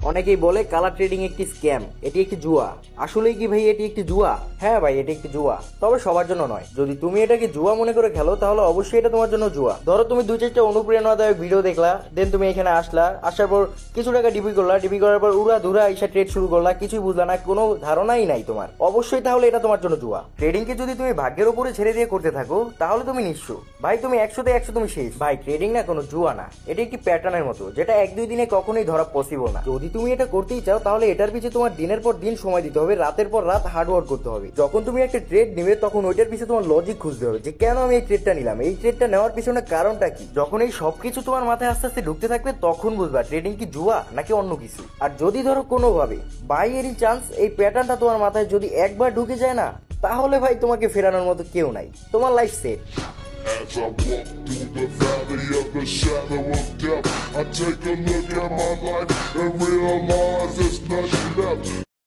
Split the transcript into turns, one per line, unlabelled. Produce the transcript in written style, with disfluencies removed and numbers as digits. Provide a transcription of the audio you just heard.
অনেকেই বলে colour trading একটি স্ক্যাম, এটি একটি জুয়া। আসলেই কি ভাই এটি একটি জুয়া? হ্যাঁ ভাই, এটি একটি জুয়া, তবে সবার জন্য নয়। যদি তুমি এটাকে জুয়া মনে করে খেলো তাহলে অবশ্যই এটা তোমার জন্য জুয়া। ধরো তুমি 2-4টা অনুপ্রেরণাদায়ক ভিডিও দেখলা, দেন তুমি এখানে আসলা, আসার পর কিছু টাকা ডিপি করলা, ডিপি করার পর উড়া ধুরা এসে ট্রেড শুরু করলা, কিছুই বুঝলা না, কোনো ধারণাই নাই তোমার, অবশ্যই তাহলে এটা তোমার জন্য জুয়া। ট্রেডিংকে যদি তুমি ভাগ্যের উপরে ছেড়ে দিয়ে করতে থাকো তাহলে তুমি নিঃস্ব ভাই, তুমি 100তে 100 তুমি শেষ ভাই। ট্রেডিং না কোনো জুয়া না, এটি একটি প্যাটার্নের মতো, যেটা 1-2 দিনে কখনোই ধরা পসিবল না। যদি তুমি এটা করতেই চাও তাহলে এটার পিছনে তোমার দিনের পর দিন সময় দিতে হবে, রাতের পর রাত হার্ডওয়ার্ক করতে হবে। যখন তুমি একটা ট্রেড নিবে তখন ওইটার পিছনে তোমার লজিক খুঁজতে হবে যে কেন আমি এই ট্রেডটা নিলাম, এই ট্রেডটা নেওয়ার পিছনে কারণটা কি। যখন এই সবকিছু তোমার মাথায় আস্তে আস্তে ঢুকতে থাকবে তখন বুঝবা ট্রেডিং কি জুয়া নাকি অন্য কিছু। আর যদি ধরো কোনোভাবে বাই এরই চান্স এই প্যাটার্নটা তোমার মাথায় যদি একবার ঢুকে যায় না, তাহলে ভাই তোমাকে ফেরানোর মতো কেউ নাই, তোমার life set.
As I walk through the valley of the shadow of death, I take a look at my life and realize there's nothing left.